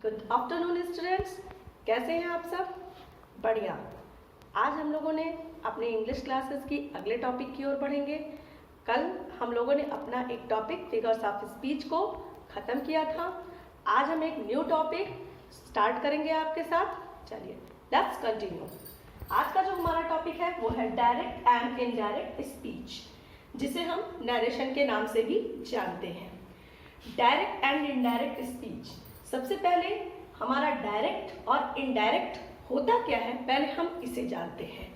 Good afternoon students, कैसे हैं आप सब? बढ़िया। आज हम लोगों ने अपने इंग्लिश क्लासेस की अगले टॉपिक की ओर बढ़ेंगे। कल हम लोगों ने अपना एक टॉपिक फिगर्स ऑफ स्पीच को ख़त्म किया था। आज हम एक न्यू टॉपिक स्टार्ट करेंगे आपके साथ। चलिए लेट्स कंटिन्यू। आज का जो हमारा टॉपिक है वो है डायरेक्ट एंड इनडायरेक्ट स्पीच, जिसे हम नरेशन के नाम से भी जानते हैं। Direct and indirect speech. सबसे पहले हमारा डायरेक्ट और इनडायरेक्ट होता क्या है, पहले हम इसे जानते हैं।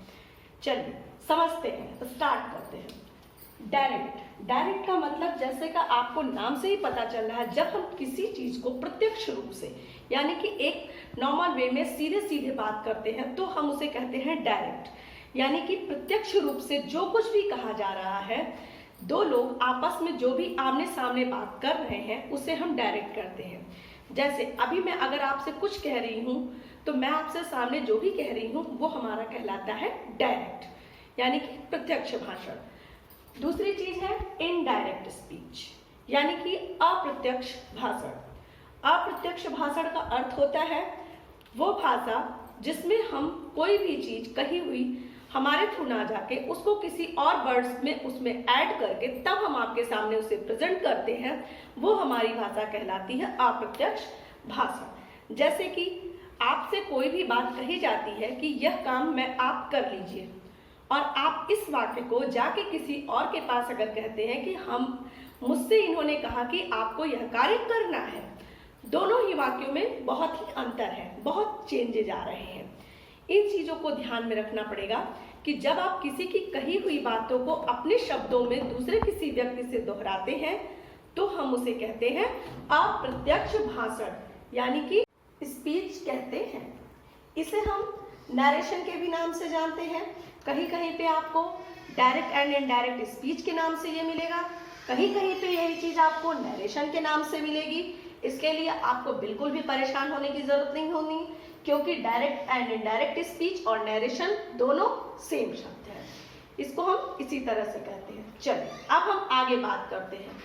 चलिए समझते हैं, स्टार्ट करते हैं। डायरेक्ट का मतलब जैसे का आपको नाम से ही पता चल रहा है, जब हम किसी चीज को प्रत्यक्ष रूप से यानी कि एक नॉर्मल वे में सीधे सीधे बात करते हैं तो हम उसे कहते हैं डायरेक्ट। यानी कि प्रत्यक्ष रूप से जो कुछ भी कहा जा रहा है, दो लोग आपस में जो भी आमने सामने बात कर रहे हैं उसे हम डायरेक्ट करते हैं। जैसे अभी मैं अगर आपसे कुछ कह रही हूँ तो मैं आपसे सामने जो भी कह रही हूँ वो हमारा कहलाता है डायरेक्ट, यानी कि प्रत्यक्ष भाषण। दूसरी चीज है इनडायरेक्ट स्पीच, यानी कि अप्रत्यक्ष भाषण। अप्रत्यक्ष भाषण का अर्थ होता है वो भाषा जिसमें हम कोई भी चीज कही हुई हमारे थ्रू ना जाके उसको किसी और वर्ड्स में उसमें ऐड करके तब हम आपके सामने उसे प्रेजेंट करते हैं, वो हमारी भाषा कहलाती है अप्रत्यक्ष भाषण। जैसे कि आपसे कोई भी बात कही जाती है कि यह काम मैं आप कर लीजिए, और आप इस वाक्य को जाके किसी और के पास अगर कहते हैं कि मुझसे इन्होंने कहा कि आपको यह कार्य करना है, दोनों ही वाक्यों में बहुत ही अंतर है, बहुत चेंजेज आ रहे हैं। इन चीजों को ध्यान में रखना पड़ेगा कि जब आप किसी की कही हुई बातों को अपने शब्दों में दूसरे किसी व्यक्ति से दोहराते हैं तो हम उसे कहते हैं अप्रत्यक्ष भाषण, यानी कि स्पीच कहते हैं। इसे हम नरेशन के भी नाम से जानते हैं। कहीं कहीं पे आपको डायरेक्ट एंड इनडायरेक्ट स्पीच के नाम से ये मिलेगा, कहीं कहीं पे यही चीज आपको नरेशन के नाम से मिलेगी। इसके लिए आपको बिल्कुल भी परेशान होने की जरूरत नहीं होगी, क्योंकि डायरेक्ट एंड इनडायरेक्ट स्पीच और नरेशन दोनों सेम शब्द हैं। इसको हम इसी तरह से कहते हैं। चलिए अब हम आगे बात करते हैं,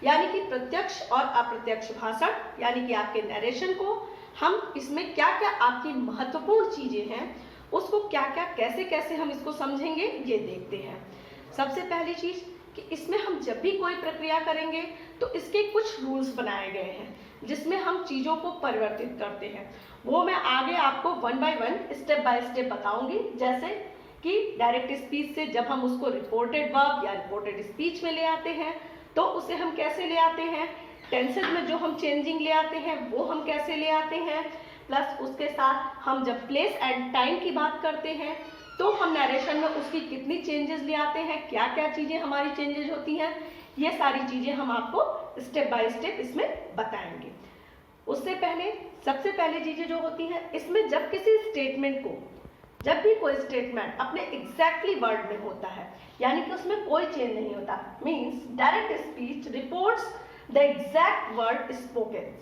यानी कि प्रत्यक्ष और अप्रत्यक्ष भाषण, यानी कि आपके नरेशन को हम इसमें क्या क्या आपकी महत्वपूर्ण चीजें हैं उसको क्या क्या कैसे कैसे हम इसको समझेंगे ये देखते हैं। सबसे पहली चीज कि इसमें हम जब भी कोई प्रक्रिया करेंगे तो इसके कुछ रूल्स बनाए गए हैं जिसमें हम चीजों को परिवर्तित करते हैं। वो मैं आगे आपको one by one step by step बताऊंगी। जैसे कि डायरेक्ट स्पीच से जब हम उसको रिपोर्टेड वर्ब या रिपोर्टेड स्पीच में ले आते हैं तो उसे हम कैसे ले आते हैं, टेंसेज में जो हम चेंजिंग ले आते हैं वो हम कैसे ले आते हैं, प्लस उसके साथ हम जब प्लेस एंड टाइम की बात करते हैं तो हम नरेशन में उसकी कितनी चेंजेस ले आते हैं, क्या क्या चीजें हमारी चेंजेस होती हैं, ये सारी चीजें हम आपको स्टेप बाय स्टेप इसमें बताएंगे। उससे पहले सबसे पहले चीजें जो होती हैं इसमें, जब किसी स्टेटमेंट को, जब भी कोई स्टेटमेंट अपने एग्जैक्टली वर्ड में होता है यानी कि उसमें कोई चेंज नहीं होता, means direct speech reports the exact word spoken.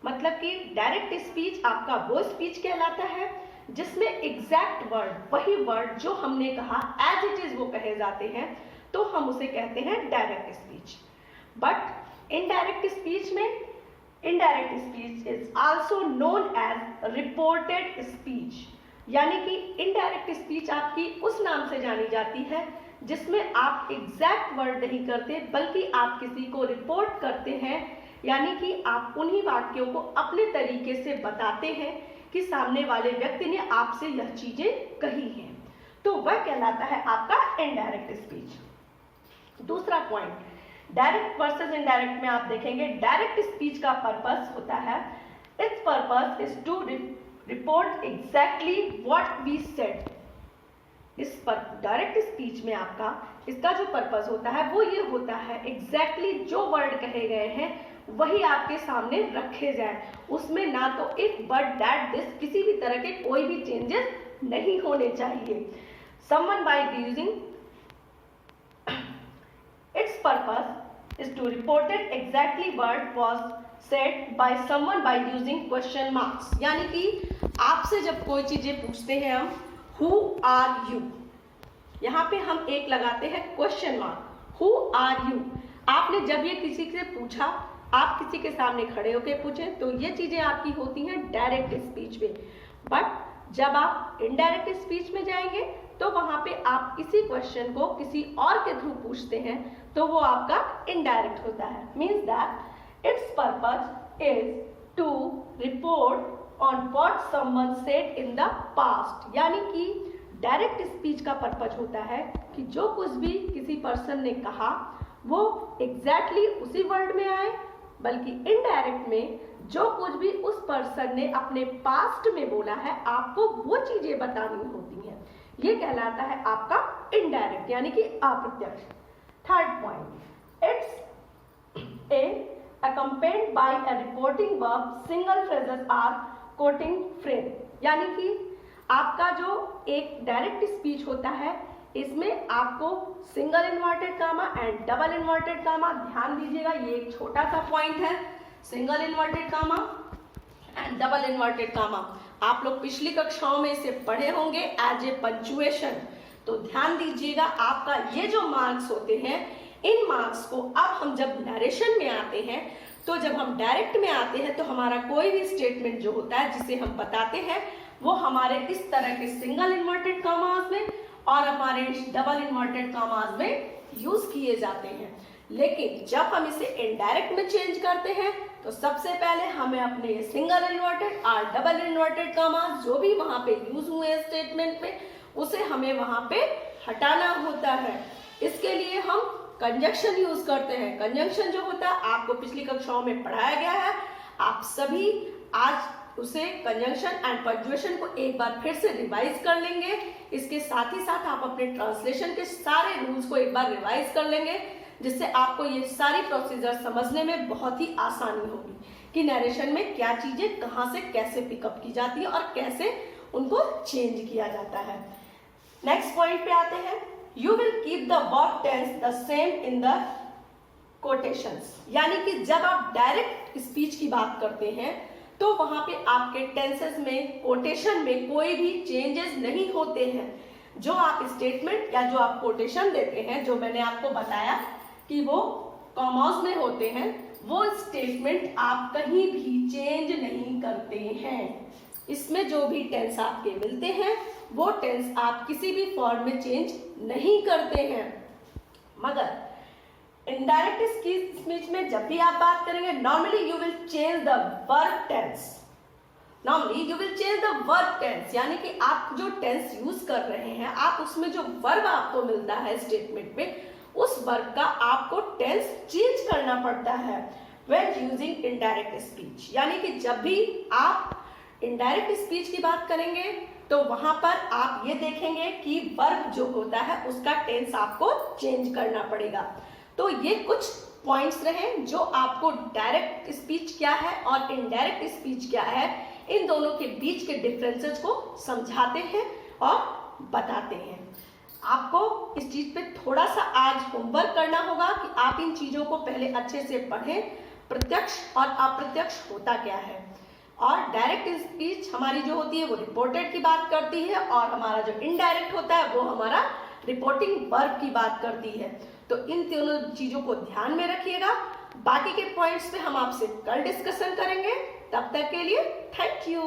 मतलब कि डायरेक्ट स्पीच आपका वो स्पीच कहलाता है जिसमें एग्जैक्ट वर्ड, वही वर्ड जो हमने कहा एज इट इज वो कहे जाते हैं, तो हम उसे कहते हैं direct speech. But indirect speech में, indirect speech is also known as reported speech, यानी कि इनडायरेक्ट स्पीच आपकी उस नाम से जानी जाती है जिसमें आप एग्जैक्ट वर्ड नहीं करते बल्कि आप किसी को रिपोर्ट करते हैं, यानी कि आप उन्हीं वाक्यों को अपने तरीके से बताते हैं कि सामने वाले व्यक्ति ने आपसे यह चीजें कही हैं, तो वह कहलाता है आपका इनडायरेक्ट स्पीच। दूसरा पॉइंट, डायरेक्ट वर्सेस इनडायरेक्ट में आप देखेंगे डायरेक्ट स्पीच का पर्पस होता है, its purpose is to report exactly what we said. इस पर डायरेक्ट स्पीच में आपका इसका जो पर्पस होता है वो ये होता है एग्जैक्टली जो वर्ड कहे गए हैं वही आपके सामने रखे जाए, उसमें ना तो इफ बट दैट दिस किसी भी तरह के कोई भी चेंजेस नहीं होने चाहिए। Someone by using its purpose is to report it exactly what was said by someone by using question marks, यानी कि आपसे जब कोई चीजें पूछते हैं हम who are you, यहाँ पे हम एक लगाते हैं question mark, who are you। आपने जब ये किसी से पूछा आप किसी के सामने खड़े होकर पूछें, तो ये चीजें आपकी होती हैं डायरेक्ट स्पीच में। बट जब आप इनडायरेक्ट स्पीच में जाएंगे तो वहां पे आप किसी क्वेश्चन को किसी और के थ्रू पूछते हैं, तो वो आपका इनडायरेक्ट होता है। Means that its purpose is to report on what someone said in the past. यानी कि डायरेक्ट स्पीच का पर्पज होता है कि जो कुछ भी किसी पर्सन ने कहा वो एग्जैक्टली उसी वर्ड में आए, बल्कि इनडायरेक्ट में जो कुछ भी उस पर्सन ने अपने पास्ट में बोला है आपको वो चीजें बतानी होती हैं। ये कहलाता है आपका इनडायरेक्ट यानी कि अप्रत्यक्ष। Third point, it's accompanied by a reporting verb, single phrases are quoting phrase। यानी कि आपका जो एक डायरेक्ट स्पीच होता है इसमें आपको single inverted comma and double inverted comma, ध्यान दीजिएगा ये एक छोटा सा पॉइंट है, single inverted comma and double inverted comma. आप लोग पिछली कक्षाओं में इसे पढ़े होंगे एज ए पंक्चुएशन। तो ध्यान दीजिएगा आपका ये जो मार्क्स होते हैं, इन मार्क्स को अब हम जब नरेशन में आते हैं, तो जब हम डायरेक्ट में आते हैं तो हमारा कोई भी स्टेटमेंट जो होता है जिसे हम बताते हैं वो हमारे इस तरह के सिंगल इन्वर्टेड कामास में और हमारे डबल इन्वर्टेड कामास में यूज किए जाते हैं। लेकिन जब हम इसे इनडायरेक्ट में चेंज करते हैं तो सबसे पहले हमें अपने सिंगल इन्वर्टेड और डबल इन्वर्टेड कामास जो भी वहां पे यूज हुए हैं स्टेटमेंट में, उसे हमें वहां पे हटाना होता है। इसके लिए हम कंजंक्शन यूज करते हैं। कंजंक्शन जो होता है आपको पिछली कक्षाओं में पढ़ाया गया है, आप सभी आज उसे कंजंक्शन एंड पंक्चुएशन को एक बार फिर से रिवाइज कर लेंगे। इसके साथ ही साथ आप अपने ट्रांसलेशन के सारे रूल्स को एक बार रिवाइज कर लेंगे, जिससे आपको ये सारी प्रोसीजर समझने में बहुत ही आसानी होगी कि नरेशन में क्या चीजें कहाँ से कैसे पिकअप की जाती है और कैसे उनको चेंज किया जाता है। नेक्स्ट पॉइंट पे आते हैं, you will keep the verb tense the same in the quotations. यानी कि जब आप डायरेक्ट स्पीच की बात करते हैं तो वहां पे आपके टेंसेस में, कोटेशन में कोई भी चेंजेस नहीं होते हैं। जो आप स्टेटमेंट या जो आप कोटेशन देते हैं, जो मैंने आपको बताया कि वो कॉमास में होते हैं, वो स्टेटमेंट आप कहीं भी चेंज नहीं करते हैं। इसमें जो भी टेंस आपके मिलते हैं वो टेंस आप किसी भी फॉर्म में चेंज नहीं करते हैं। मगर इनडायरेक्ट स्पीच में जब भी आप बात करेंगे, normally you will change the verb tense. Normally you will change the verb tense, यानी कि आप जो टेंस यूज कर रहे हैं, आप उसमें जो वर्ब आपको मिलता है स्टेटमेंट में, उस वर्ब का आपको टेंस चेंज करना पड़ता है व्हेन यूजिंग इनडायरेक्ट स्पीच। यानी कि जब भी आप इनडायरेक्ट स्पीच की बात करेंगे तो वहां पर आप ये देखेंगे कि वर्ब जो होता है उसका टेंस आपको चेंज करना पड़ेगा। तो ये कुछ पॉइंट्स रहे जो आपको डायरेक्ट स्पीच क्या है और इनडायरेक्ट स्पीच क्या है, इन दोनों के बीच के डिफरेंसेस को समझाते हैं और बताते हैं। आपको इस चीज पे थोड़ा सा आज होमवर्क करना होगा कि आप इन चीजों को पहले अच्छे से पढ़ें, प्रत्यक्ष और अप्रत्यक्ष होता क्या है। और डायरेक्ट स्पीच हमारी जो होती है वो रिपोर्टेड की बात करती है, और हमारा जो इनडायरेक्ट होता है वो हमारा रिपोर्टिंग वर्ब की बात करती है। तो इन तीनों चीजों को ध्यान में रखिएगा। बाकी के पॉइंट्स पे हम आपसे कल डिस्कशन करेंगे। तब तक के लिए थैंक यू।